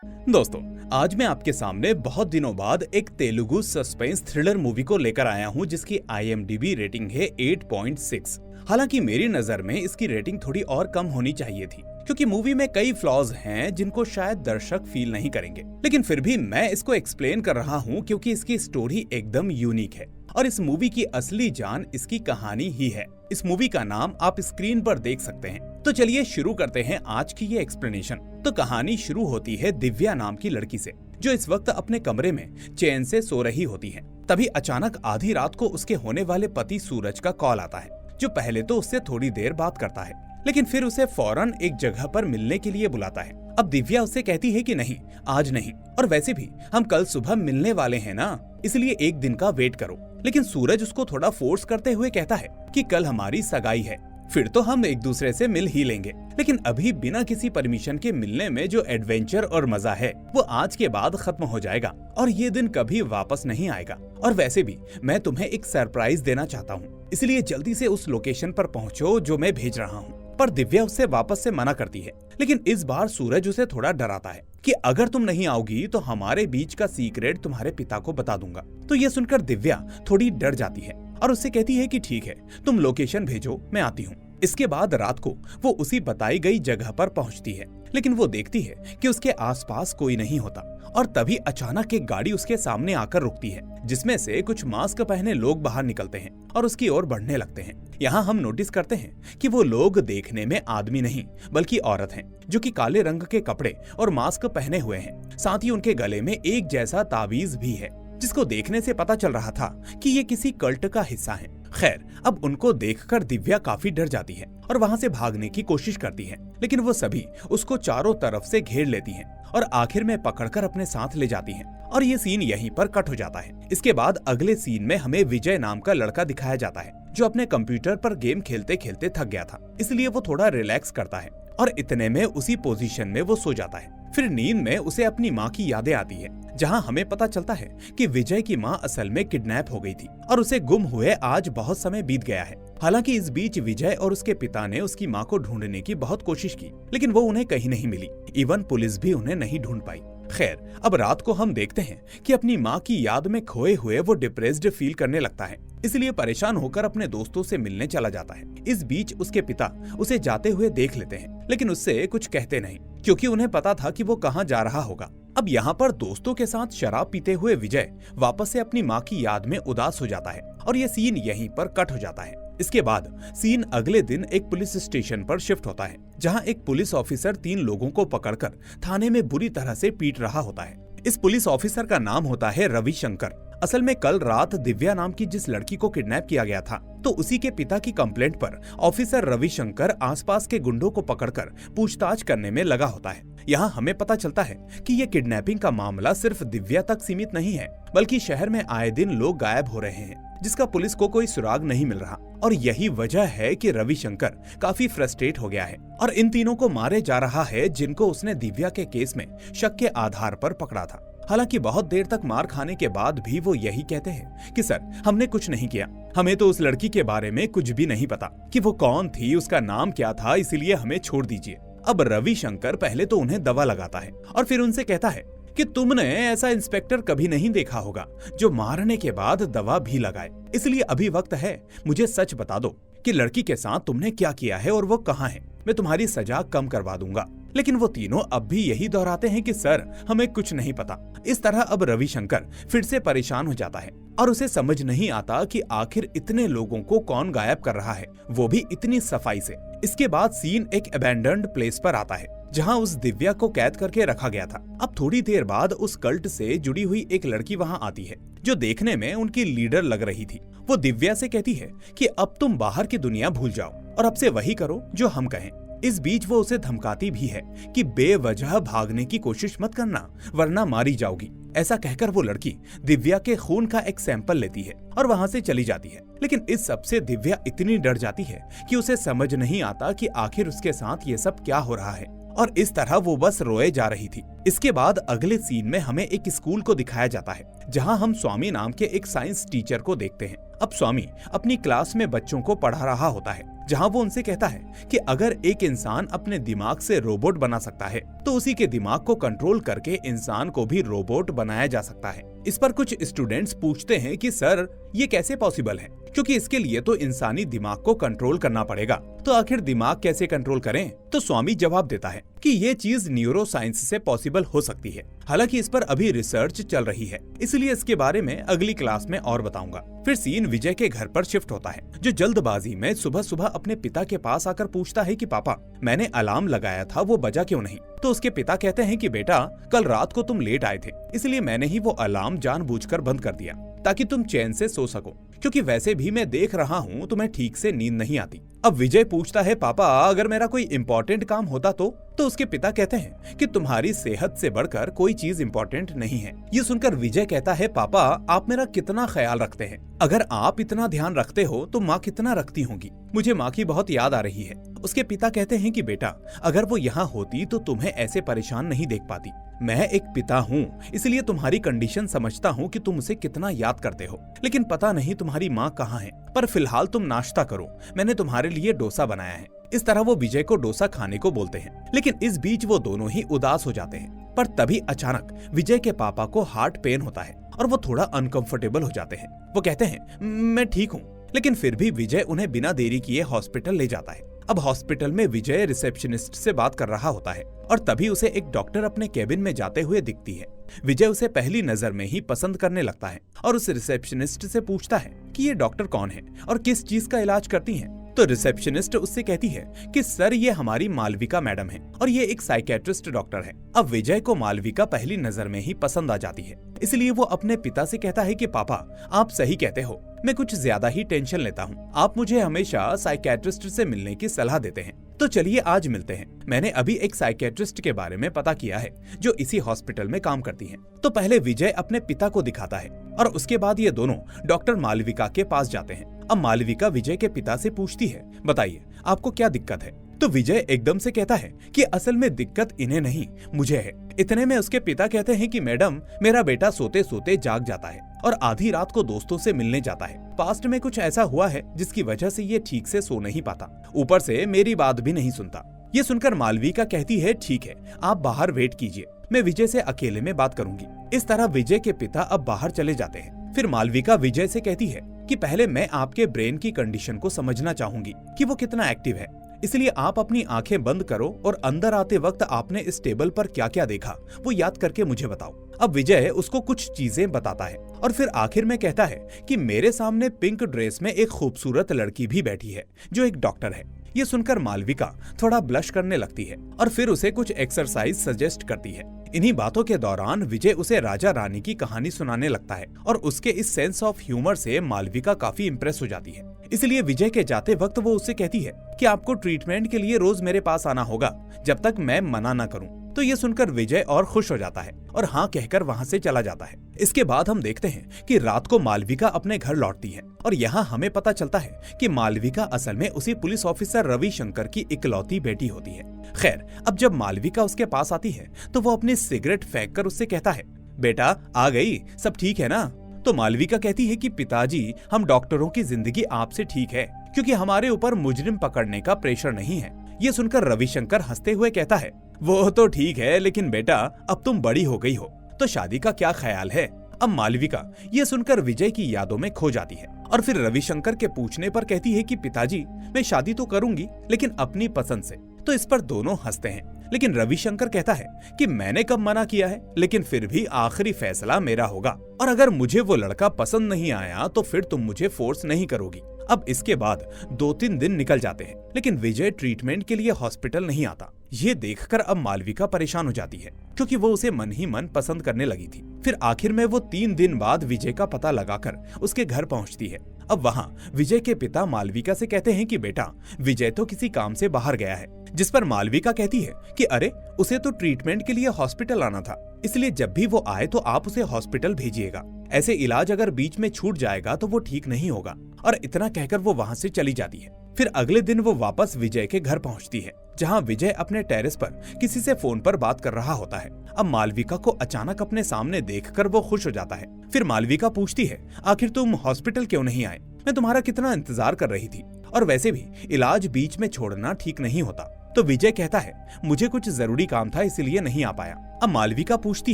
दोस्तों, आज मैं आपके सामने बहुत दिनों बाद एक तेलुगु सस्पेंस थ्रिलर मूवी को लेकर आया हूं जिसकी IMDb रेटिंग है 8.6। हालांकि मेरी नजर में इसकी रेटिंग थोड़ी और कम होनी चाहिए थी क्योंकि मूवी में कई फ्लॉज हैं जिनको शायद दर्शक फील नहीं करेंगे, लेकिन फिर भी मैं इसको एक्सप्लेन कर रहा हूं क्योंकि इसकी स्टोरी एकदम यूनिक है और इस मूवी की असली जान इसकी कहानी ही है। इस मूवी का नाम आप स्क्रीन पर देख सकते हैं। तो चलिए शुरू करते हैं आज की ये एक्सप्लेनेशन। तो कहानी शुरू होती है दिव्या नाम की लड़की से, जो इस वक्त अपने कमरे में चैन से सो रही होती है। तभी अचानक आधी रात को उसके होने वाले पति सूरज का कॉल आता है, जो पहले तो उससे थोड़ी देर बात करता है, लेकिन फिर उसे फौरन एक जगह पर मिलने के लिए बुलाता है। अब दिव्या उससे कहती है कि नहीं, आज नहीं, और वैसे भी हम कल सुबह मिलने वाले हैं ना, इसलिए एक दिन का वेट करो। लेकिन सूरज उसको थोड़ा फोर्स करते हुए कहता है कि कल हमारी सगाई है, फिर तो हम एक दूसरे से मिल ही लेंगे, लेकिन अभी बिना किसी परमिशन के मिलने में जो एडवेंचर और मजा है वो आज के बाद खत्म हो जाएगा और ये दिन कभी वापस नहीं आएगा। और वैसे भी मैं तुम्हें एक सरप्राइज देना चाहता हूँ, इसलिए जल्दी से उस लोकेशन पर पहुँचो जो मैं भेज रहा हूँ। पर दिव्या उससे वापस से मना करती है, लेकिन इस बार सूरज उसे थोड़ा डराता है कि अगर तुम नहीं आओगी तो हमारे बीच का सीक्रेट तुम्हारे पिता को बता दूंगा। तो ये सुनकर दिव्या थोड़ी डर जाती है और उससे कहती है कि ठीक है, तुम लोकेशन भेजो, मैं आती हूँ। इसके बाद रात को वो उसी बताई गई जगह पर पहुंचती है, लेकिन वो देखती है कि उसके आसपास कोई नहीं होता और तभी अचानक एक गाड़ी उसके सामने आकर रुकती है, जिसमें से कुछ मास्क पहने लोग बाहर निकलते हैं और उसकी ओर बढ़ने लगते हैं। यहाँ हम नोटिस करते हैं कि वो लोग देखने में आदमी नहीं बल्कि औरत हैं, जो कि काले रंग के कपड़े और मास्क पहने हुए हैं। साथ ही उनके गले में एक जैसा ताबीज भी है, जिसको देखने से पता चल रहा था कि ये किसी कल्ट का हिस्सा है। खैर, अब उनको देखकर दिव्या काफी डर जाती है और वहाँ से भागने की कोशिश करती है, लेकिन वो सभी उसको चारों तरफ से घेर लेती हैं और आखिर में पकड़कर अपने साथ ले जाती हैं। और ये सीन यहीं पर कट हो जाता है। इसके बाद अगले सीन में हमें विजय नाम का लड़का दिखाया जाता है, जो अपने कंप्यूटर पर गेम खेलते खेलते थक गया था, इसलिए वो थोड़ा रिलैक्स करता है और इतने में उसी पोजीशन में वो सो जाता है। फिर नींद में उसे अपनी माँ की यादें आती है, जहाँ हमें पता चलता है कि विजय की माँ असल में किडनैप हो गई थी और उसे गुम हुए आज बहुत समय बीत गया है। हालांकि इस बीच विजय और उसके पिता ने उसकी माँ को ढूंढने की बहुत कोशिश की, लेकिन वो उन्हें कहीं नहीं मिली। इवन पुलिस भी उन्हें नहीं ढूंढ पाई। खैर, अब रात को हम देखते हैं कि अपनी माँ की याद में खोए हुए वो डिप्रेस्ड फील करने लगता है, इसलिए परेशान होकर अपने दोस्तों से मिलने चला जाता है। इस बीच उसके पिता उसे जाते हुए देख लेते हैं, लेकिन उससे कुछ कहते नहीं क्योंकि उन्हें पता था कि वो कहाँ जा रहा होगा। अब यहाँ पर दोस्तों के साथ शराब पीते हुए विजय वापस से अपनी माँ की याद में उदास हो जाता है और ये सीन यहीं पर कट हो जाता है। इसके बाद सीन अगले दिन एक पुलिस स्टेशन पर शिफ्ट होता है, जहाँ एक पुलिस ऑफिसर 3 लोगों को पकड़कर थाने में बुरी तरह से पीट रहा होता है। इस पुलिस ऑफिसर का नाम होता है रविशंकर। असल में कल रात दिव्या नाम की जिस लड़की को किडनैप किया गया था, तो उसी के पिता की कंप्लेंट पर ऑफिसर रविशंकर आसपास के गुंडों को पकड़कर पूछताछ करने में लगा होता है। यहाँ हमें पता चलता है कि ये किडनैपिंग का मामला सिर्फ दिव्या तक सीमित नहीं है, बल्कि शहर में आए दिन लोग गायब हो रहे हैं, जिसका पुलिस को कोई सुराग नहीं मिल रहा। और यही वजह है कि रविशंकर काफी फ्रस्ट्रेट हो गया है और इन तीनों को मारे जा रहा है, जिनको उसने दिव्या के केस में शक के आधार पर पकड़ा था। हालांकि बहुत देर तक मार खाने के बाद भी वो यही कहते हैं कि सर, हमने कुछ नहीं किया, हमें तो उस लड़की के बारे में कुछ भी नहीं पता कि वो कौन थी, उसका नाम क्या था, इसीलिए हमें छोड़ दीजिए। अब रविशंकर पहले तो उन्हें दवा लगाता है और फिर उनसे कहता है कि तुमने ऐसा इंस्पेक्टर कभी नहीं देखा होगा जो मारने के बाद दवा भी लगाए, इसलिए अभी वक्त है, मुझे सच बता दो कि लड़की के साथ तुमने क्या किया है और वो कहाँ है, मैं तुम्हारी सजा कम करवा दूंगा। लेकिन वो तीनों अब भी यही दोहराते हैं कि सर, हमें कुछ नहीं पता। इस तरह अब रविशंकर फिर से परेशान हो जाता है और उसे समझ नहीं आता कि आखिर इतने लोगों को कौन गायब कर रहा है, वो भी इतनी सफाई से। इसके बाद सीन एक अबैंडन्ड प्लेस पर आता है, जहां उस दिव्या को कैद करके रखा गया था। अब थोड़ी देर बाद उस कल्ट से जुड़ी हुई एक लड़की वहां आती है, जो देखने में उनकी लीडर लग रही थी। वो दिव्या से कहती है कि अब तुम बाहर की दुनिया भूल जाओ और अब से वही करो जो हम कहें। इस बीच वो उसे धमकाती भी है कि बेवजह भागने की कोशिश मत करना, वरना मारी जाओगी। ऐसा कहकर वो लड़की दिव्या के खून का एक सैंपल लेती है और वहां से चली जाती है। लेकिन इस सब से दिव्या इतनी डर जाती है कि उसे समझ नहीं आता कि आखिर उसके साथ ये सब क्या हो रहा है, और इस तरह वो बस रोए जा रही थी। इसके बाद अगले सीन में हमें एक स्कूल को दिखाया जाता है, जहां हम स्वामी नाम के एक साइंस टीचर को देखते हैं। अब स्वामी अपनी क्लास में बच्चों को पढ़ा रहा होता है, जहां वो उनसे कहता है कि अगर एक इंसान अपने दिमाग से रोबोट बना सकता है तो उसी के दिमाग को कंट्रोल करके इंसान को भी रोबोट बनाया जा सकता है। इस पर कुछ स्टूडेंट्स पूछते हैं कि सर ये कैसे पॉसिबल है, क्योंकि इसके लिए तो इंसानी दिमाग को कंट्रोल करना पड़ेगा, तो आखिर दिमाग कैसे कंट्रोल करें? तो स्वामी जवाब देता है कि ये चीज न्यूरो साइंस से पॉसिबल हो सकती है, हालांकि इस पर अभी रिसर्च चल रही है, इसलिए इसके बारे में अगली क्लास में और बताऊंगा। फिर सीन विजय के घर पर शिफ्ट होता है, जो जल्दबाजी में सुबह सुबह अपने पिता के पास आकर पूछता है कि पापा मैंने अलार्म लगाया था वो बजा क्यों नहीं? तो उसके पिता कहते हैं कि बेटा कल रात को तुम लेट आए थे, इसलिए मैंने ही वो अलार्म जानबूझकर बंद कर दिया ताकि तुम चैन से सो सको, क्योंकि वैसे भी मैं देख रहा हूँ तुम्हें ठीक से नींद नहीं आती। अब विजय पूछता है पापा अगर मेरा कोई इम्पोर्टेंट काम होता तो उसके पिता कहते हैं कि तुम्हारी सेहत से बढ़कर कोई चीज इम्पोर्टेंट नहीं है। ये सुनकर विजय कहता है पापा आप मेरा कितना ख्याल रखते हैं, अगर आप इतना ध्यान रखते हो तो माँ कितना रखती होंगी, मुझे माँ की बहुत याद आ रही है। उसके पिता कहते हैं कि बेटा अगर वो यहाँ होती तो तुम्हें ऐसे परेशान नहीं देख पाती, मैं एक पिता हूँ इसलिए तुम्हारी कंडीशन समझता हूँ कि तुम उसे कितना याद करते हो, लेकिन पता नहीं तुम्हारी माँ कहाँ है, पर फिलहाल तुम नाश्ता करो, मैंने तुम्हारे लिए डोसा बनाया है। इस तरह वो विजय को डोसा खाने को बोलते हैं, लेकिन इस बीच वो दोनों ही उदास हो जाते हैं। पर तभी अचानक विजय के पापा को हार्ट पेन होता है और वो थोड़ा अनकंफर्टेबल हो जाते हैं। वो कहते हैं मैं ठीक हूँ, लेकिन फिर भी विजय उन्हें बिना देरी किए हॉस्पिटल ले जाता है। अब हॉस्पिटल में विजय रिसेप्शनिस्ट से बात कर रहा होता है और तभी उसे एक डॉक्टर अपने केबिन में जाते हुए दिखती है। विजय उसे पहली नजर में ही पसंद करने लगता है और उस रिसेप्शनिस्ट से पूछता है कि ये डॉक्टर कौन है और किस चीज का इलाज करती हैं। तो रिसेप्शनिस्ट उससे कहती है कि सर ये हमारी मालविका मैडम है और ये एक साइकेट्रिस्ट डॉक्टर है। अब विजय को मालविका पहली नजर में ही पसंद आ जाती है, इसलिए वो अपने पिता से कहता है कि पापा आप सही कहते हो, मैं कुछ ज्यादा ही टेंशन लेता हूँ, आप मुझे हमेशा साइकेट्रिस्ट से मिलने की सलाह देते हैं, तो चलिए आज मिलते हैं। मैंने अभी एक साइकेट्रिस्ट के बारे में पता किया है जो इसी हॉस्पिटल में काम करती हैं। तो पहले विजय अपने पिता को दिखाता है और उसके बाद ये दोनों डॉक्टर मालविका के पास जाते हैं। अब मालविका विजय के पिता से पूछती है बताइए आपको क्या दिक्कत है? तो विजय एकदम से कहता है कि असल में दिक्कत इन्हें नहीं मुझे है। इतने में उसके पिता कहते हैं कि मैडम मेरा बेटा सोते सोते जाग जाता है और आधी रात को दोस्तों से मिलने जाता है, पास्ट में कुछ ऐसा हुआ है जिसकी वजह से ये ठीक से सो नहीं पाता, ऊपर से मेरी बात भी नहीं सुनता। ये सुनकर मालविका कहती है ठीक है आप बाहर वेट कीजिए, मैं विजय से अकेले में बात करूंगी। इस तरह विजय के पिता अब बाहर चले जाते हैं। फिर मालविका विजय से कहती है कि पहले मैं आपके ब्रेन की कंडीशन को समझना चाहूंगी कि वो कितना एक्टिव है, इसलिए आप अपनी आंखें बंद करो और अंदर आते वक्त आपने इस टेबल पर क्या क्या देखा वो याद करके मुझे बताओ। अब विजय उसको कुछ चीजें बताता है और फिर आखिर में कहता है कि मेरे सामने पिंक ड्रेस में एक खूबसूरत लड़की भी बैठी है जो एक डॉक्टर है। ये सुनकर मालविका थोड़ा ब्लश करने लगती है और फिर उसे कुछ एक्सरसाइज सजेस्ट करती है। इन्हीं बातों के दौरान विजय उसे राजा रानी की कहानी सुनाने लगता है और उसके इस सेंस ऑफ ह्यूमर से मालविका काफी इम्प्रेस हो जाती है। इसलिए विजय के जाते वक्त वो उससे कहती है कि आपको ट्रीटमेंट के लिए रोज मेरे पास आना होगा जब तक मैं मना न करूं। तो ये सुनकर विजय और खुश हो जाता है और हाँ कहकर वहाँ से चला जाता है। इसके बाद हम देखते हैं कि रात को मालविका अपने घर लौटती है और यहाँ हमें पता चलता है कि मालविका असल में उसी पुलिस ऑफिसर रविशंकर की इकलौती बेटी होती है। खैर अब जब मालविका उसके पास आती है तो वो अपनी सिगरेट फेंक कर उससे कहता है बेटा आ गई, सब ठीक है ना? तो मालविका कहती है कि पिताजी हम डॉक्टरों की जिंदगी आपसे ठीक है क्योंकि हमारे ऊपर मुजरिम पकड़ने का प्रेशर नहीं है। ये सुनकर रविशंकर हंसते हुए कहता है वो तो ठीक है, लेकिन बेटा अब तुम बड़ी हो गई हो तो शादी का क्या ख्याल है? अब मालविका ये सुनकर विजय की यादों में खो जाती है और फिर रविशंकर के पूछने पर कहती है कि पिताजी मैं शादी तो करूंगी लेकिन अपनी पसंद से। तो इस पर दोनों हंसते हैं, लेकिन रविशंकर कहता है कि मैंने कब मना किया है, लेकिन फिर भी आखिरी फैसला मेरा होगा और अगर मुझे वो लड़का पसंद नहीं आया तो फिर तुम मुझे फोर्स नहीं करोगी। अब इसके बाद 2-3 दिन निकल जाते हैं लेकिन विजय ट्रीटमेंट के लिए हॉस्पिटल नहीं आता। ये देखकर अब मालविका परेशान हो जाती है क्योंकि वो उसे मन ही मन पसंद करने लगी थी। फिर आखिर में वो 3 दिन बाद विजय का पता लगाकर उसके घर पहुंचती है। अब वहाँ विजय के पिता मालविका से कहते हैं कि बेटा विजय तो किसी काम से बाहर गया है, जिस पर मालविका कहती है कि अरे उसे तो ट्रीटमेंट के लिए हॉस्पिटल आना था, इसलिए जब भी वो आए तो आप उसे हॉस्पिटल भेजिएगा, ऐसे इलाज अगर बीच में छूट जाएगा तो वो ठीक नहीं होगा। और इतना कहकर वो वहाँ से चली जाती है। फिर अगले दिन वो वापस विजय के घर पहुंचती है जहां विजय अपने टेरेस पर किसी से फोन पर बात कर रहा होता है। अब मालविका को अचानक अपने सामने देखकर वो खुश हो जाता है। फिर मालविका पूछती है आखिर तुम हॉस्पिटल क्यों नहीं आए? मैं तुम्हारा कितना इंतजार कर रही थी, और वैसे भी इलाज बीच में छोड़ना ठीक नहीं होता। तो विजय कहता है मुझे कुछ जरूरी काम था इसलिए नहीं आ पाया। अब मालविका पूछती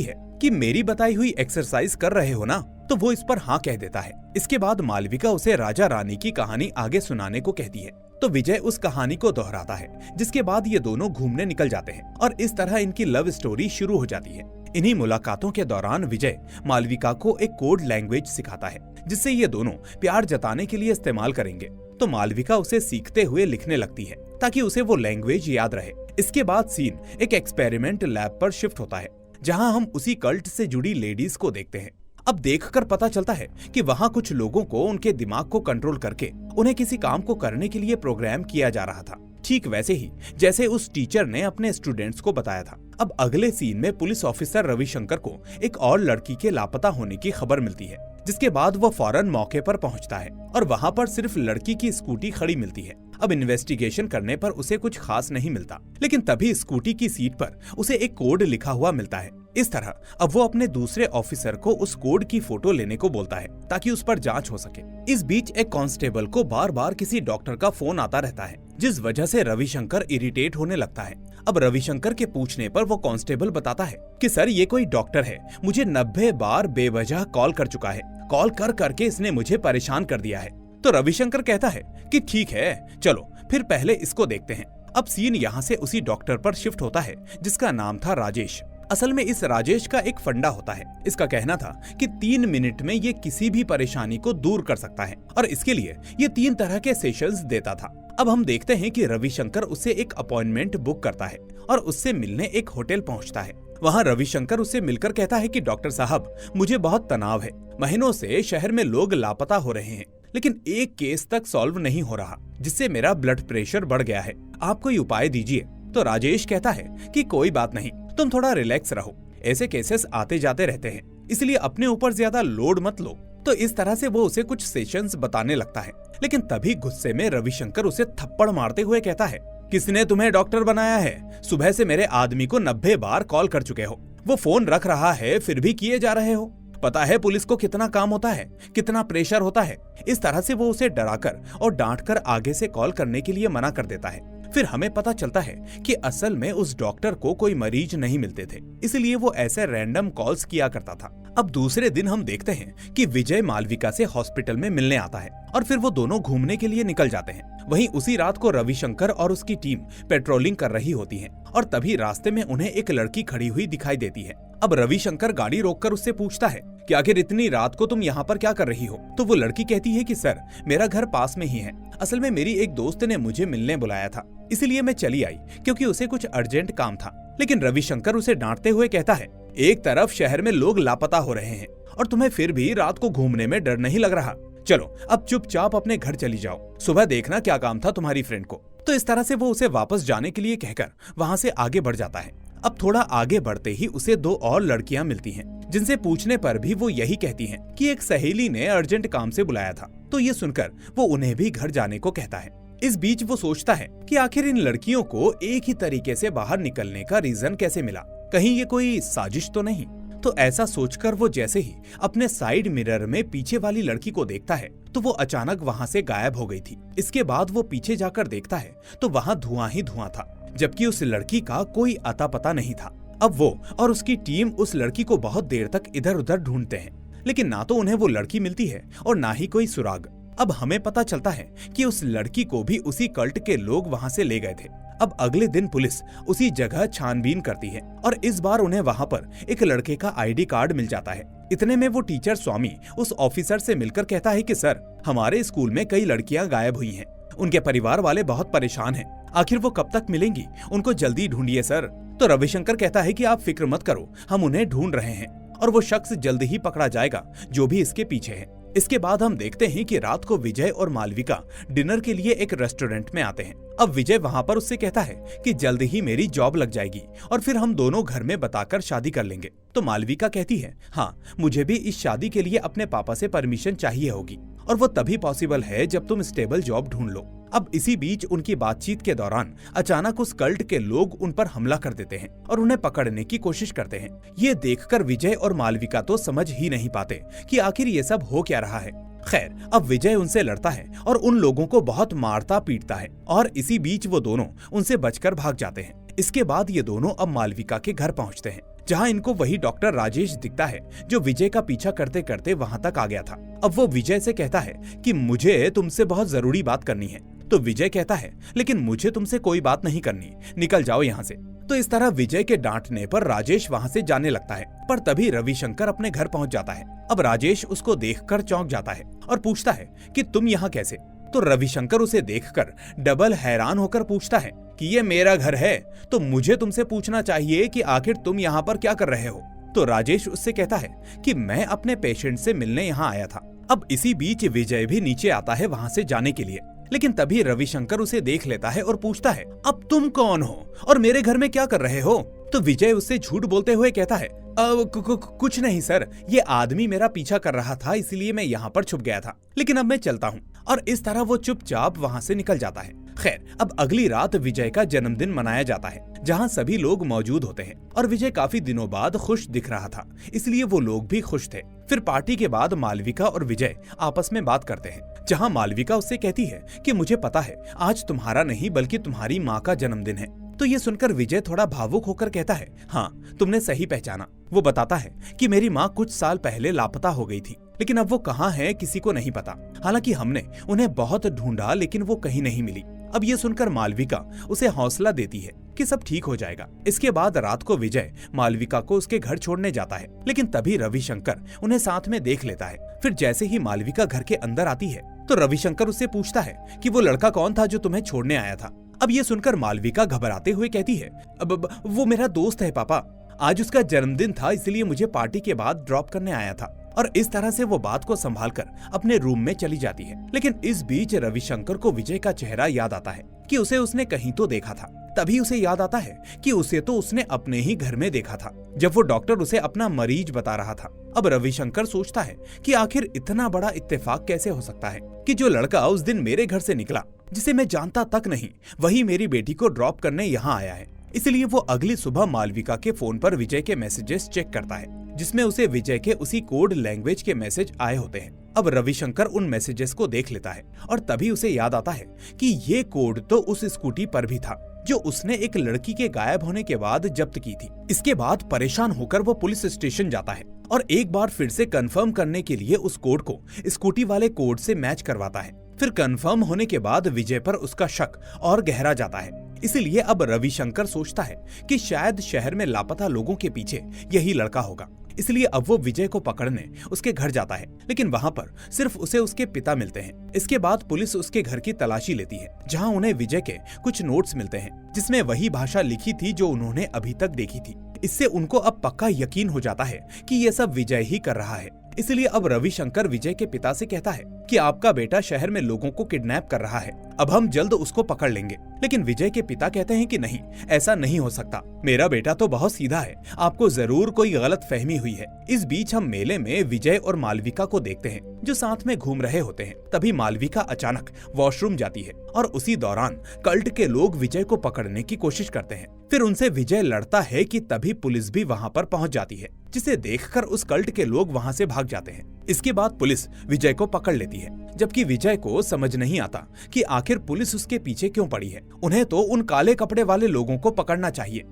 है कि मेरी बताई हुई एक्सरसाइज कर रहे हो ना, तो वो इस पर हाँ कह देता है। इसके बाद मालविका उसे राजा रानी की कहानी आगे सुनाने को कहती है, तो विजय उस कहानी को दोहराता है, जिसके बाद ये दोनों घूमने निकल जाते हैं और इस तरह इनकी लव स्टोरी शुरू हो जाती है। इन्हीं मुलाकातों के दौरान विजय मालविका को एक कोड लैंग्वेज सिखाता है, जिससे ये दोनों प्यार जताने के लिए इस्तेमाल करेंगे। तो मालविका उसे सीखते हुए लिखने लगती है ताकि उसे वो लैंग्वेज याद रहे। इसके बाद सीन एक एक्सपेरिमेंट लैब पर शिफ्ट होता है, जहां हम उसी कल्ट से जुड़ी लेडीज को देखते हैं। अब देखकर पता चलता है कि वहां कुछ लोगों को उनके दिमाग को कंट्रोल करके उन्हें किसी काम को करने के लिए प्रोग्राम किया जा रहा था, ठीक वैसे ही जैसे उस टीचर ने अपने स्टूडेंट्स को बताया था। अब अगले सीन में पुलिस ऑफिसर रविशंकर को एक और लड़की के लापता होने की खबर मिलती है, जिसके बाद वो फौरन मौके पर पहुंचता है और वहां पर सिर्फ लड़की की स्कूटी खड़ी मिलती है। अब इन्वेस्टिगेशन करने पर उसे कुछ खास नहीं मिलता, लेकिन तभी स्कूटी की सीट पर उसे एक कोड लिखा हुआ मिलता है। इस तरह अब वो अपने दूसरे ऑफिसर को उस कोड की फोटो लेने को बोलता है ताकि उस पर जांच हो सके। इस बीच एक कांस्टेबल को बार बार किसी डॉक्टर का फोन आता रहता है, जिस वजह से रविशंकर इरिटेट होने लगता है। अब रविशंकर के पूछने पर वो कांस्टेबल बताता है कि सर ये कोई डॉक्टर है, मुझे 90 बार बेवजह कॉल कर चुका है, कॉल कर करके इसने मुझे परेशान कर दिया है। तो रविशंकर कहता है कि ठीक है, चलो फिर पहले इसको देखते हैं। अब सीन यहाँ से उसी डॉक्टर पर शिफ्ट होता है जिसका नाम था राजेश। असल में इस राजेश का एक फंडा होता है। इसका कहना था कि 3 मिनट में ये किसी भी परेशानी को दूर कर सकता है और इसके लिए ये 3 तरह के सेशंस देता था। अब हम देखते हैं कि रविशंकर उससे एक अपॉइंटमेंट बुक करता है और उससे मिलने एक होटल पहुंचता है। वहां रविशंकर उससे मिलकर कहता है कि डॉक्टर साहब, मुझे बहुत तनाव है, महीनों से शहर में लोग लापता हो रहे हैं, लेकिन एक केस तक सॉल्व नहीं हो रहा, जिससे मेरा ब्लड प्रेशर बढ़ गया है, आप कोई उपाय दीजिए। तो राजेश कहता है कि कोई बात नहीं, तुम थोड़ा रिलैक्स रहो, ऐसे केसेस आते जाते रहते हैं, इसलिए अपने ऊपर ज्यादा लोड मत लो। तो इस तरह से वो उसे कुछ सेशंस बताने लगता है, लेकिन तभी गुस्से में रविशंकर उसे थप्पड़ मारते हुए कहता है, किसने तुम्हें डॉक्टर बनाया है? सुबह से मेरे आदमी को 90 बार कॉल कर चुके हो, वो फोन रख रहा है फिर भी किए जा रहे हो। पता है पुलिस को कितना काम होता है, कितना प्रेशर होता है। इस तरह से वो उसे डराकर और डांटकर आगे से कॉल करने के लिए मना कर देता है। फिर हमें पता चलता है कि असल में उस डॉक्टर को कोई मरीज नहीं मिलते थे, इसलिए वो ऐसे रैंडम कॉल्स किया करता था। अब दूसरे दिन हम देखते हैं कि विजय मालविका से हॉस्पिटल में मिलने आता है और फिर वो दोनों घूमने के लिए निकल जाते हैं। वहीं उसी रात को रविशंकर और उसकी टीम पेट्रोलिंग कर रही होती है और तभी रास्ते में उन्हें एक लड़की खड़ी हुई दिखाई देती है। अब रविशंकर गाड़ी रोककर उससे पूछता है कि आखिर इतनी रात को तुम यहाँ पर क्या कर रही हो? तो वो लड़की कहती है कि सर, मेरा घर पास में ही है, असल में मेरी एक दोस्त ने मुझे मिलने बुलाया था, इसलिए मैं चली आई क्योंकि उसे कुछ अर्जेंट काम था। लेकिन रविशंकर उसे डांटते हुए कहता है, एक तरफ शहर में लोग लापता हो रहे हैं और तुम्हें फिर भी रात को घूमने में डर नहीं लग रहा? चलो अब चुपचाप अपने घर चली जाओ, सुबह देखना क्या काम था तुम्हारी फ्रेंड को। तो इस तरह से वो उसे वापस जाने के लिए कहकर वहाँ से आगे बढ़ जाता है। अब थोड़ा आगे बढ़ते ही उसे 2 और लड़कियां मिलती हैं, जिनसे पूछने पर भी वो यही कहती हैं कि एक सहेली ने अर्जेंट काम से बुलाया था। तो ये सुनकर वो उन्हें भी घर जाने को कहता है। इस बीच वो सोचता है कि आखिर इन लड़कियों को एक ही तरीके से बाहर निकलने का रीजन कैसे मिला, कहीं ये कोई साजिश तो नहीं। तो ऐसा सोचकर वो जैसे ही अपने साइड मिरर में पीछे वाली लड़की को देखता है तो वो अचानक वहाँ से गायब हो गई थी। इसके बाद वो पीछे जाकर देखता है तो वहाँ धुआं ही धुआं था, जबकि उस लड़की का कोई अता पता नहीं था। अब वो और उसकी टीम उस लड़की को बहुत देर तक इधर उधर ढूंढते हैं, लेकिन ना तो उन्हें वो लड़की मिलती है और ना ही कोई सुराग। अब हमें पता चलता है कि उस लड़की को भी उसी कल्ट के लोग वहाँ से ले गए थे। अब अगले दिन पुलिस उसी जगह छानबीन करती है और इस बार उन्हें वहाँ पर एक लड़के का आईडी कार्ड मिल जाता है। इतने में वो टीचर स्वामी उस ऑफिसर से मिलकर कहता है कि सर, हमारे स्कूल में कई लड़कियां गायब हुई हैं, उनके परिवार वाले बहुत परेशान हैं, आखिर वो कब तक मिलेंगी, उनको जल्दी ढूंढिए सर। तो रविशंकर कहता है कि आप फिक्र मत करो, हम उन्हें ढूंढ रहे हैं और वो शख्स जल्द ही पकड़ा जाएगा जो भी इसके पीछे है। इसके बाद हम देखते हैं कि रात को विजय और मालविका डिनर के लिए एक रेस्टोरेंट में आते हैं। अब विजय वहाँ पर उससे कहता है कि जल्द ही मेरी जॉब लग जाएगी और फिर हम दोनों घर में बताकर शादी कर लेंगे। तो मालविका कहती है, हाँ, मुझे भी इस शादी के लिए अपने पापा से परमिशन चाहिए होगी और वो तभी पॉसिबल है जब तुम स्टेबल जॉब ढूंढ लो। अब इसी बीच उनकी बातचीत के दौरान अचानक उस कल्ट के लोग उन पर हमला कर देते हैं और उन्हें पकड़ने की कोशिश करते हैं। ये देखकर विजय और मालविका तो समझ ही नहीं पाते कि आखिर ये सब हो क्या रहा है। खैर, अब विजय उनसे लड़ता है और उन लोगों को बहुत मारता पीटता है और इसी बीच वो दोनों उनसे बचकर भाग जाते हैं। इसके बाद ये दोनों अब मालविका के घर पहुंचते हैं, जहां इनको वही डॉक्टर राजेश दिखता है जो विजय का पीछा करते करते वहां तक आ गया था। अब वो विजय से कहता है कि मुझे तुमसे बहुत जरूरी बात करनी है। तो विजय कहता है, लेकिन मुझे तुमसे कोई बात नहीं करनी, निकल जाओ यहाँ से। तो इस तरह विजय के डांटने पर राजेश वहाँ से जाने लगता है, पर तभी रविशंकर अपने घर पहुँच जाता है। अब राजेश उसको देखकर चौंक जाता है और पूछता है कि तुम यहाँ कैसे? तो रविशंकर उसे देखकर डबल हैरान होकर पूछता है कि ये मेरा घर है, तो मुझे तुमसे पूछना चाहिए कि आखिर तुम यहाँ पर क्या कर रहे हो? तो राजेश उससे कहता है कि मैं अपने पेशेंट से मिलने यहाँ आया था। अब इसी बीच विजय भी नीचे आता है वहाँ से जाने के लिए, लेकिन तभी रविशंकर उसे देख लेता है और पूछता है, अब तुम कौन हो और मेरे घर में क्या कर रहे हो? तो विजय उससे झूठ बोलते हुए कहता है, कुछ नहीं सर, ये आदमी मेरा पीछा कर रहा था, इसलिए मैं यहाँ पर छुप गया था, लेकिन अब मैं चलता हूँ। और इस तरह वो चुपचाप वहाँ से निकल जाता है। खैर, अब अगली रात विजय का जन्मदिन मनाया जाता है, जहाँ सभी लोग मौजूद होते हैं और विजय काफी दिनों बाद खुश दिख रहा था, इसलिए वो लोग भी खुश थे। फिर पार्टी के बाद मालविका और विजय आपस में बात करते हैं, जहाँ मालविका उससे कहती है कि मुझे पता है आज तुम्हारा नहीं बल्कि तुम्हारी माँ का जन्मदिन है। तो ये सुनकर विजय थोड़ा भावुक होकर कहता है, हाँ तुमने सही पहचाना। वो बताता है कि मेरी माँ कुछ साल पहले लापता हो गई थी, लेकिन अब वो कहाँ है किसी को नहीं पता। हालांकि हमने उन्हें बहुत ढूंढा, लेकिन वो कहीं नहीं मिली। अब ये सुनकर मालविका उसे हौसला देती है कि सब ठीक हो जाएगा। इसके बाद रात को विजय मालविका को उसके घर छोड़ने जाता है, लेकिन तभी रविशंकर उन्हें साथ में देख लेता है। फिर जैसे ही मालविका घर के अंदर आती है तो रविशंकर उससे पूछता है कि वो लड़का कौन था जो तुम्हें छोड़ने आया था। अब ये सुनकर मालविका घबराते हुए कहती है, अब वो मेरा दोस्त है पापा, आज उसका जन्मदिन था इसलिए मुझे पार्टी के बाद ड्रॉप करने आया था। और इस तरह से वो बात को संभालकर अपने रूम में चली जाती है। लेकिन इस बीच रविशंकर को विजय का चेहरा याद आता है कि उसे उसने कहीं तो देखा था। तभी उसे याद आता है कि उसे तो उसने अपने ही घर में देखा था, जब वो डॉक्टर उसे अपना मरीज बता रहा था। अब रविशंकर सोचता है कि आखिर इतना बड़ा इत्तेफाक कैसे हो सकता है कि जो लड़का उस दिन मेरे घर से निकला, जिसे मैं जानता तक नहीं, वही मेरी बेटी को ड्रॉप करने यहाँ आया है। इसलिए वो अगली सुबह मालविका के फोन पर विजय के मैसेजेस चेक करता है, जिसमें उसे विजय के उसी कोड लैंग्वेज के मैसेज आए होते हैं। अब रविशंकर उन मैसेजेस को देख लेता है और तभी उसे याद आता है कि ये कोड तो उस स्कूटी पर भी था जो उसने एक लड़की के गायब होने के बाद जब्त की थी। इसके बाद परेशान होकर वो पुलिस स्टेशन जाता है और एक बार फिर से कंफर्म करने के लिए उस कोड को स्कूटी वाले कोड से मैच करवाता है। फिर कंफर्म होने के बाद विजय पर उसका शक और गहरा जाता है। इसलिए अब रविशंकर सोचता है कि शायद शहर में लापता लोगों के पीछे यही लड़का होगा। इसलिए अब वो विजय को पकड़ने उसके घर जाता है, लेकिन वहाँ पर सिर्फ उसे उसके पिता मिलते हैं। इसके बाद पुलिस उसके घर की तलाशी लेती है, जहाँ उन्हें विजय के कुछ नोट्स मिलते हैं, जिसमें वही भाषा लिखी थी जो उन्होंने अभी तक देखी थी। इससे उनको अब पक्का यकीन हो जाता है कि ये सब विजय ही कर रहा है। इसलिए अब रविशंकर विजय के पिता से कहता है कि आपका बेटा शहर में लोगों को किडनैप कर रहा है, अब हम जल्द उसको पकड़ लेंगे। लेकिन विजय के पिता कहते हैं कि नहीं, ऐसा नहीं हो सकता, मेरा बेटा तो बहुत सीधा है, आपको जरूर कोई गलत फहमी हुई है। इस बीच हम मेले में विजय और मालविका को देखते हैं जो साथ में घूम रहे होते हैं। तभी मालविका अचानक वॉशरूम जाती है और उसी दौरान कल्ट के लोग विजय को पकड़ने की कोशिश करते हैं। फिर उनसे विजय लड़ता है कि तभी पुलिस भी वहाँ पर पहुँच जाती है, जिसे देखकर उस कल्ट के लोग वहाँ से भाग जाते हैं। इसके बाद पुलिस विजय को पकड़ लेती है, जबकि विजय को समझ नहीं आता कि आखिर पुलिस उसके पीछे क्यों पड़ी है। उन्हें तो उन काले कपड़े वाले लोगों को पकड़ना चाहिए।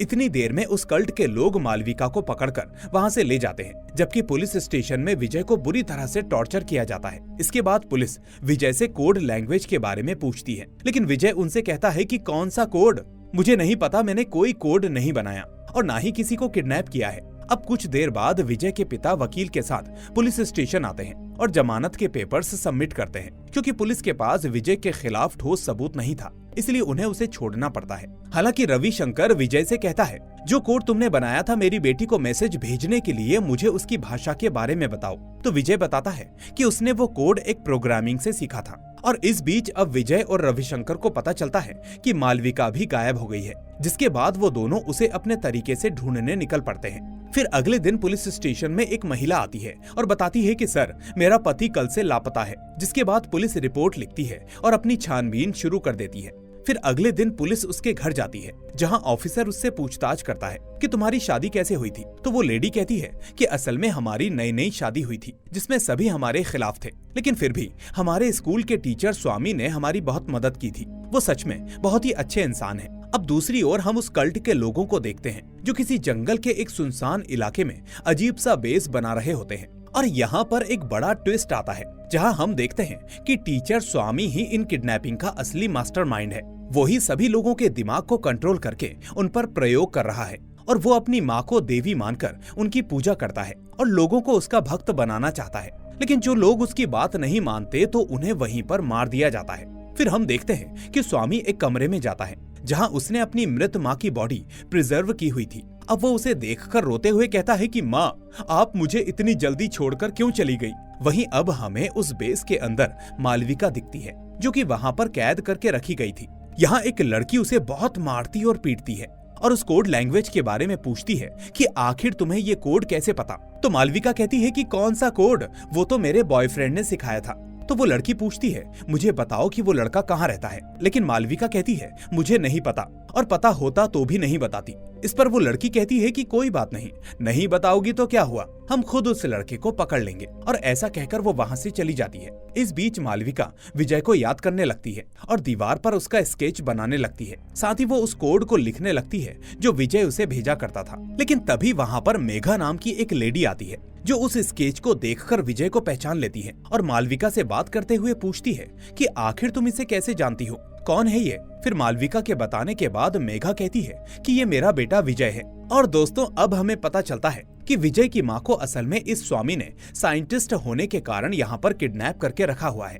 इतनी देर में उस कल्ट के लोग मालविका को पकड़कर वहाँ से ले जाते हैं, जबकि पुलिस स्टेशन में विजय को बुरी तरह से टॉर्चर किया जाता है। इसके बाद पुलिस विजय से कोड लैंग्वेज के बारे में पूछती है, लेकिन विजय उनसे कहता है कि कौन सा कोड, मुझे नहीं पता, मैंने कोई कोड नहीं बनाया और ना ही किसी को किडनैप किया है। अब कुछ देर बाद विजय के पिता वकील के साथ पुलिस स्टेशन आते हैं और जमानत के पेपर्स सबमिट करते हैं, क्योंकि पुलिस के पास विजय के खिलाफ ठोस सबूत नहीं था, इसलिए उन्हें उसे छोड़ना पड़ता है। हालांकि रविशंकर विजय से कहता है, जो कोड तुमने बनाया था मेरी बेटी को मैसेज भेजने के लिए, मुझे उसकी भाषा के बारे में बताओ। तो विजय बताता है कि उसने वो कोड एक प्रोग्रामिंग से सीखा था। और इस बीच अब विजय और रविशंकर को पता चलता है कि मालविका भी गायब हो गई है, जिसके बाद वो दोनों उसे अपने तरीके से ढूंढने निकल पड़ते हैं। फिर अगले दिन पुलिस स्टेशन में एक महिला आती है और बताती है कि सर, मेरा पति कल से लापता है, जिसके बाद पुलिस रिपोर्ट लिखती है और अपनी छानबीन शुरू कर देती है। फिर अगले दिन पुलिस उसके घर जाती है, जहां ऑफिसर उससे पूछताछ करता है कि तुम्हारी शादी कैसे हुई थी। तो वो लेडी कहती है कि असल में हमारी नई नई शादी हुई थी, जिसमें सभी हमारे खिलाफ थे, लेकिन फिर भी हमारे स्कूल के टीचर स्वामी ने हमारी बहुत मदद की थी। वो सच में बहुत ही अच्छे इंसान हैं। अब दूसरी ओर हम उस कल्ट के लोगों को देखते हैं जो किसी जंगल के एक सुनसान इलाके में अजीब सा बेस बना रहे होते हैं। और यहाँ पर एक बड़ा ट्विस्ट आता है, जहाँ हम देखते हैं कि टीचर स्वामी ही इन किडनैपिंग का असली मास्टरमाइंड है। वो ही सभी लोगों के दिमाग को कंट्रोल करके उन पर प्रयोग कर रहा है, और वो अपनी माँ को देवी मानकर उनकी पूजा करता है और लोगों को उसका भक्त बनाना चाहता है। लेकिन जो लोग उसकी बात नहीं मानते तो उन्हें वहीं पर मार दिया जाता है। फिर हम देखते हैं कि स्वामी एक कमरे में जाता है, जहां उसने अपनी मृत माँ की बॉडी प्रिजर्व की हुई थी। अब वो उसे देखकर रोते हुए कहता है कि माँ, आप मुझे इतनी जल्दी छोड़कर क्यों चली गई। वहीं अब हमें उस बेस के अंदर मालविका दिखती है, जो कि वहां पर कैद करके रखी गई थी। यहाँ एक लड़की उसे बहुत मारती और पीटती है और उस कोड लैंग्वेज के बारे में पूछती है कि आखिर तुम्हें ये कोड कैसे पता। तो मालविका कहती है कि कौन सा कोड, वो तो मेरे बॉयफ्रेंड ने सिखाया था। तो वो लड़की पूछती है, मुझे बताओ कि वो लड़का कहाँ रहता है। लेकिन मालविका कहती है, मुझे नहीं पता, और पता होता तो भी नहीं बताती। इस पर वो लड़की कहती है कि कोई बात नहीं, नहीं बताओगी तो क्या हुआ, हम खुद उस लड़के को पकड़ लेंगे। और ऐसा कहकर वो वहाँ से चली जाती है। इस बीच मालविका विजय को याद करने लगती है और दीवार पर उसका स्केच बनाने लगती है। साथ ही वो उस कोड को लिखने लगती है जो विजय उसे भेजा करता था। लेकिन तभी वहाँ पर मेघा नाम की एक लेडी आती है, जो उस स्केच को देखकर विजय को पहचान लेती है और मालविका से बात करते हुए पूछती है कि आखिर तुम इसे कैसे जानती हो, कौन है ये। फिर मालविका के बताने के बाद मेघा कहती है कि ये मेरा बेटा विजय है। और दोस्तों, अब हमें पता चलता है कि विजय की माँ को असल में इस स्वामी ने साइंटिस्ट होने के कारण यहाँ पर किडनैप करके रखा हुआ है।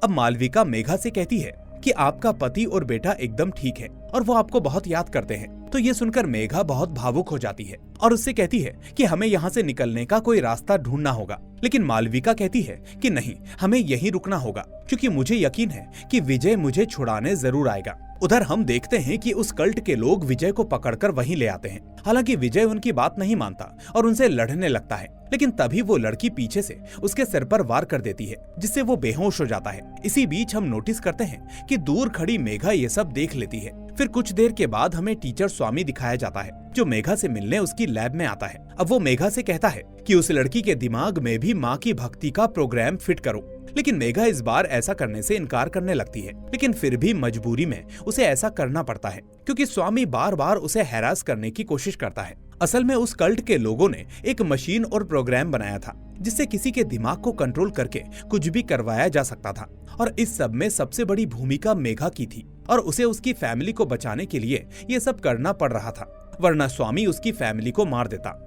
अब मालविका मेघा से कहती है कि आपका पति और बेटा एकदम ठीक है और वो आपको बहुत याद करते हैं। तो ये सुनकर मेघा बहुत भावुक हो जाती है और उससे कहती है कि हमें यहाँ से निकलने का कोई रास्ता ढूंढना होगा। लेकिन मालविका कहती है कि नहीं, हमें यहीं रुकना होगा, क्योंकि मुझे यकीन है कि विजय मुझे छुड़ाने जरूर आएगा। उधर हम देखते हैं कि उस कल्ट के लोग विजय को पकड़कर वहीं ले आते हैं। हालांकि विजय उनकी बात नहीं मानता और उनसे लड़ने लगता है। लेकिन तभी वो लड़की पीछे से उसके सिर पर वार कर देती है, जिससे वो बेहोश हो जाता है। इसी बीच हम नोटिस करते हैं कि दूर खड़ी मेघा ये सब देख लेती है। फिर कुछ देर के बाद हमें टीचर स्वामी दिखाया जाता है, जो मेघा से मिलने उसकी लैब में आता है। अब वो मेघा से कहता है कि उस लड़की के दिमाग में भी माँ की भक्ति का प्रोग्राम फिट करो। लेकिन मेघा इस बार ऐसा करने से इनकार करने लगती है। लेकिन फिर भी मजबूरी में उसे ऐसा करना पड़ता है, क्योंकि स्वामी बार बार उसे हैरास करने की कोशिश करता है। असल में उस कल्ट के लोगों ने एक मशीन और प्रोग्राम बनाया था, जिससे किसी के दिमाग को कंट्रोल करके कुछ भी करवाया जा सकता था। और इस सब में सबसे बड़ी भूमिका मेघा की थी, और उसे उसकी फैमिली को बचाने के लिए ये सब करना पड़ रहा था, वरना स्वामी उसकी फैमिली को मार देता।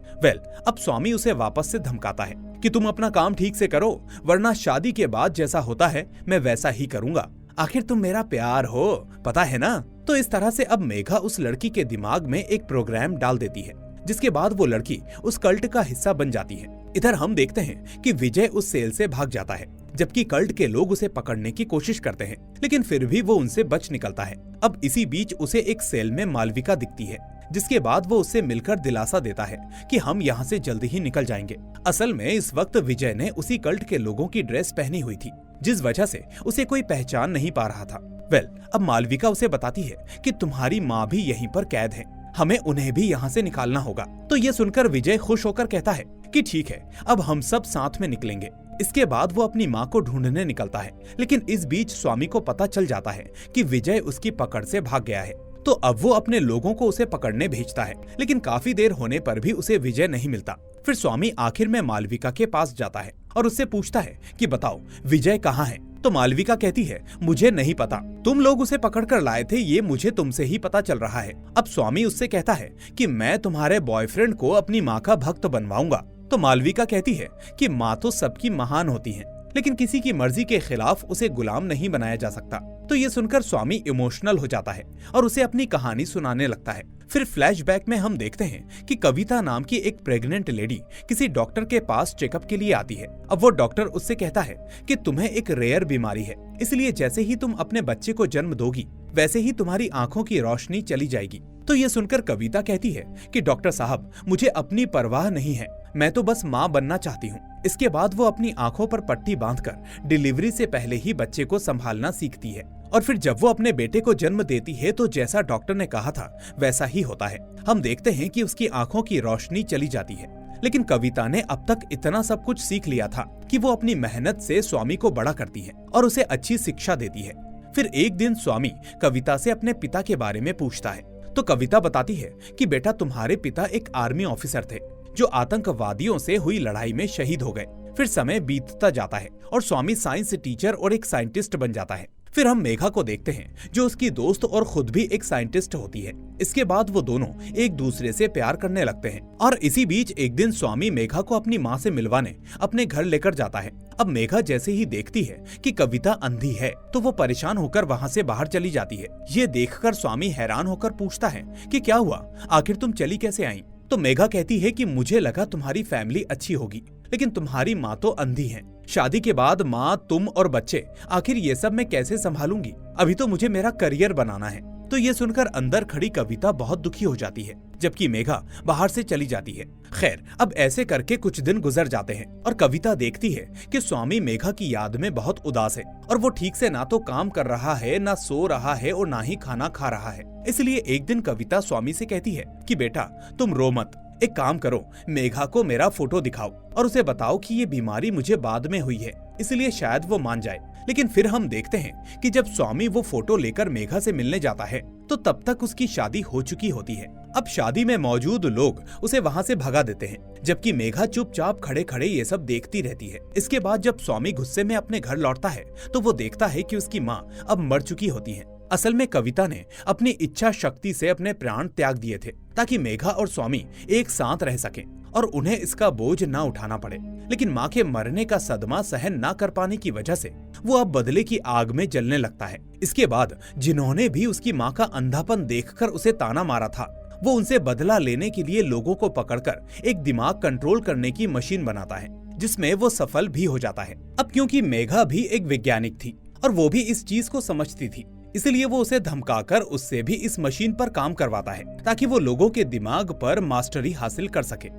अब स्वामी उसे वापस से धमकाता है कि तुम अपना काम ठीक से करो, वरना शादी के बाद जैसा होता है मैं वैसा ही करूंगा। आखिर तुम मेरा प्यार हो, पता है ना। तो इस तरह से अब मेघा उस लड़की के दिमाग में एक प्रोग्राम डाल देती है, जिसके बाद वो लड़की उस कल्ट का हिस्सा बन जाती है। इधर हम देखते हैं कि विजय उस सेल से भाग जाता है, जबकि कल्ट के लोग उसे पकड़ने की कोशिश करते हैं, लेकिन फिर भी वो उनसे बच निकलता है। अब इसी बीच उसे एक सेल में मालविका दिखती है, जिसके बाद वो उससे मिलकर दिलासा देता है कि हम यहाँ से जल्दी ही निकल जाएंगे। असल में इस वक्त विजय ने उसी कल्ट के लोगों की ड्रेस पहनी हुई थी, जिस वजह से उसे कोई पहचान नहीं पा रहा था। अब मालविका उसे बताती है कि तुम्हारी माँ भी यहीं पर कैद है, हमें उन्हें भी यहाँ से निकालना होगा। तो ये सुनकर विजय खुश होकर कहता है कि ठीक है, अब हम सब साथ में निकलेंगे। इसके बाद वो अपनी माँ को ढूंढने निकलता है, लेकिन इस बीच स्वामी को पता चल जाता है कि विजय उसकी पकड़ से भाग गया है। तो अब वो अपने लोगों को उसे पकड़ने भेजता है, लेकिन काफी देर होने पर भी उसे विजय नहीं मिलता। फिर स्वामी आखिर में मालविका के पास जाता है और उससे पूछता है कि बताओ विजय कहाँ है। तो मालविका कहती है, मुझे नहीं पता, तुम लोग उसे पकड़ कर लाए थे, ये मुझे तुमसे ही पता चल रहा है। अब स्वामी उससे कहता है कि मैं तुम्हारे बॉयफ्रेंड को अपनी माँ का भक्त बनवाऊंगा। तो मालविका कहती है कि माँ तो सबकी महान होती है, लेकिन किसी की मर्जी के खिलाफ उसे गुलाम नहीं बनाया जा सकता। तो ये सुनकर स्वामी इमोशनल हो जाता है और उसे अपनी कहानी सुनाने लगता है। फिर फ्लैशबैक में हम देखते हैं कि कविता नाम की एक प्रेग्नेंट लेडी किसी डॉक्टर के पास चेकअप के लिए आती है। अब वो डॉक्टर उससे कहता है कि तुम्हें एक रेयर बीमारी है, इसलिए जैसे ही तुम अपने बच्चे को जन्म दोगी वैसे ही तुम्हारी आंखों की रोशनी चली जाएगी। तो ये सुनकर कविता कहती है कि डॉक्टर साहब, मुझे अपनी परवाह नहीं है, मैं तो बस माँ बनना चाहती हूँ। इसके बाद वो अपनी आंखों पर पट्टी बांधकर डिलीवरी से पहले ही बच्चे को संभालना सीखती है और फिर जब वो अपने बेटे को जन्म देती है तो जैसा डॉक्टर ने कहा था वैसा ही होता है। हम देखते हैं कि उसकी आंखों की रोशनी चली जाती है। लेकिन कविता ने अब तक इतना सब कुछ सीख लिया था कि वो अपनी मेहनत से स्वामी को बड़ा करती है और उसे अच्छी शिक्षा देती है। फिर एक दिन स्वामी कविता से अपने पिता के बारे में पूछता है तो कविता बताती है कि बेटा, तुम्हारे पिता एक आर्मी ऑफिसर थे जो आतंकवादियों से हुई लड़ाई में शहीद हो गए। फिर समय बीतता जाता है और स्वामी साइंस टीचर और एक साइंटिस्ट बन जाता है। फिर हम मेघा को देखते हैं जो उसकी दोस्त और खुद भी एक साइंटिस्ट होती है। इसके बाद वो दोनों एक दूसरे से प्यार करने लगते हैं और इसी बीच एक दिन स्वामी मेघा को अपनी माँ से मिलवाने अपने घर लेकर जाता है। अब मेघा जैसे ही देखती है कि कविता अंधी है तो वो परेशान होकर वहाँ से बाहर चली जाती है। ये देखकर स्वामी हैरान होकर पूछता है कि क्या हुआ, आखिर तुम चली कैसे आई? तो मेघा कहती है कि मुझे लगा तुम्हारी फैमिली अच्छी होगी, लेकिन तुम्हारी माँ तो अंधी है। शादी के बाद माँ, तुम और बच्चे, आखिर ये सब मैं कैसे संभालूंगी? अभी तो मुझे मेरा करियर बनाना है। तो ये सुनकर अंदर खड़ी कविता बहुत दुखी हो जाती है, जबकि मेघा बाहर से चली जाती है। खैर, अब ऐसे करके कुछ दिन गुजर जाते हैं और कविता देखती है कि स्वामी मेघा की याद में बहुत उदास है और वो ठीक से ना तो काम कर रहा है, ना सो रहा है और ना ही खाना खा रहा है। इसलिए एक दिन कविता स्वामी से कहती है कि बेटा, तुम रो मत, एक काम करो, मेघा को मेरा फोटो दिखाओ और उसे बताओ कि ये बीमारी मुझे बाद में हुई है, इसलिए शायद वो मान जाए। लेकिन फिर हम देखते हैं कि जब स्वामी वो फोटो लेकर मेघा से मिलने जाता है तो तब तक उसकी शादी हो चुकी होती है। अब शादी में मौजूद लोग उसे वहाँ से भगा देते हैं, जबकि मेघा चुपचाप खड़े खड़े ये सब देखती रहती है। इसके बाद जब स्वामी गुस्से में अपने घर लौटता है तो वो देखता है कि उसकी माँ अब मर चुकी होती है। असल में कविता ने अपनी इच्छा शक्ति से अपने प्राण त्याग दिए थे ताकि मेघा और स्वामी एक साथ रह सकें और उन्हें इसका बोझ ना उठाना पड़े। लेकिन माँ के मरने का सदमा सहन ना कर पाने की वजह से वो अब बदले की आग में जलने लगता है। इसके बाद जिन्होंने भी उसकी माँ का अंधापन देखकर उसे ताना मारा था, वो उनसे बदला लेने के लिए लोगों को पकड़कर एक दिमाग कंट्रोल करने की मशीन बनाता है, जिसमें वो सफल भी हो जाता है। अब क्योंकि मेघा भी एक वैज्ञानिक थी और वो भी इस चीज को समझती थी, इसलिए वो उसे धमकाकर उससे भी इस मशीन पर काम करवाता है ताकि वो लोगों के दिमाग पर मास्टरी हासिल कर सके।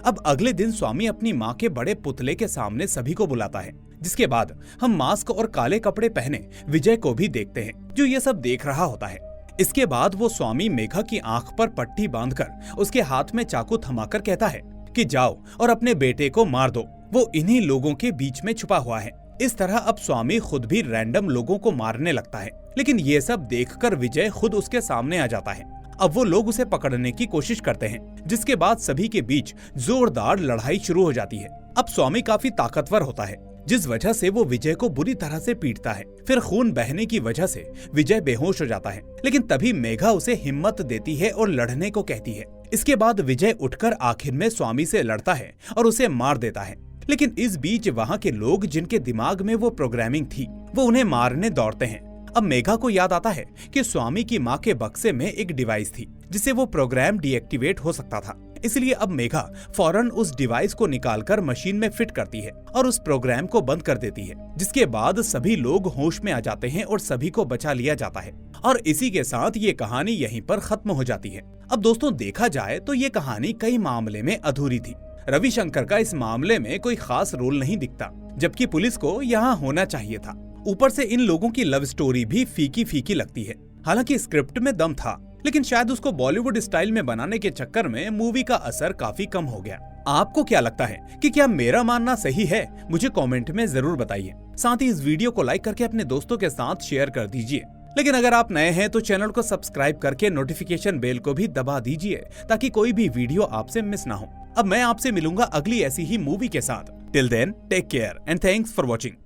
अब अगले दिन स्वामी अपनी माँ के बड़े पुतले के सामने सभी को बुलाता है, जिसके बाद हम मास्क और काले कपड़े पहने विजय को भी देखते हैं जो ये सब देख रहा होता है। इसके बाद वो स्वामी मेघा की आंख पर पट्टी बांधकर उसके हाथ में चाकू थमाकर कहता है कि जाओ और अपने बेटे को मार दो, वो इन्हीं लोगों के बीच में छुपा हुआ है। इस तरह अब स्वामी खुद भी रैंडम लोगों को मारने लगता है, लेकिन ये सब देखकर विजय खुद उसके सामने आ जाता है। अब वो लोग उसे पकड़ने की कोशिश करते हैं, जिसके बाद सभी के बीच जोरदार लड़ाई शुरू हो जाती है। अब स्वामी काफी ताकतवर होता है, जिस वजह से वो विजय को बुरी तरह से पीटता है। फिर खून बहने की वजह से विजय बेहोश हो जाता है, लेकिन तभी मेघा उसे हिम्मत देती है और लड़ने को कहती है। इसके बाद विजय उठकर आखिर में स्वामी से लड़ता है और उसे मार देता है। लेकिन इस बीच वहाँ के लोग जिनके दिमाग में वो प्रोग्रामिंग थी, वो उन्हें मारने दौड़ते हैं। अब मेघा को याद आता है कि स्वामी की माँ के बक्से में एक डिवाइस थी जिससे वो प्रोग्राम डीएक्टिवेट हो सकता था। इसलिए अब मेघा फौरन उस डिवाइस को निकालकर मशीन में फिट करती है और उस प्रोग्राम को बंद कर देती है, जिसके बाद सभी लोग होश में आ जाते हैं और सभी को बचा लिया जाता है। और इसी के साथ ये कहानी यहीं पर खत्म हो जाती है। अब दोस्तों, देखा जाए तो ये कहानी कई मामले में अधूरी थी। रविशंकर का इस मामले में कोई खास रोल नहीं दिखता, जबकि पुलिस को यहाँ होना चाहिए था। ऊपर से इन लोगों की लव स्टोरी भी फीकी फीकी लगती है। हालांकि स्क्रिप्ट में दम था, लेकिन शायद उसको बॉलीवुड स्टाइल में बनाने के चक्कर में मूवी का असर काफी कम हो गया। आपको क्या लगता है कि क्या मेरा मानना सही है? मुझे कमेंट में जरूर बताइए। साथ ही इस वीडियो को लाइक करके अपने दोस्तों के साथ शेयर कर दीजिए। लेकिन अगर आप नए हैं तो चैनल को सब्सक्राइब करके नोटिफिकेशन बेल को भी दबा दीजिए ताकि कोई भी वीडियो आपसे मिस ना हो। अब मैं आपसे मिलूंगा अगली ऐसी ही मूवी के साथ। Till then, take care and thanks for watching.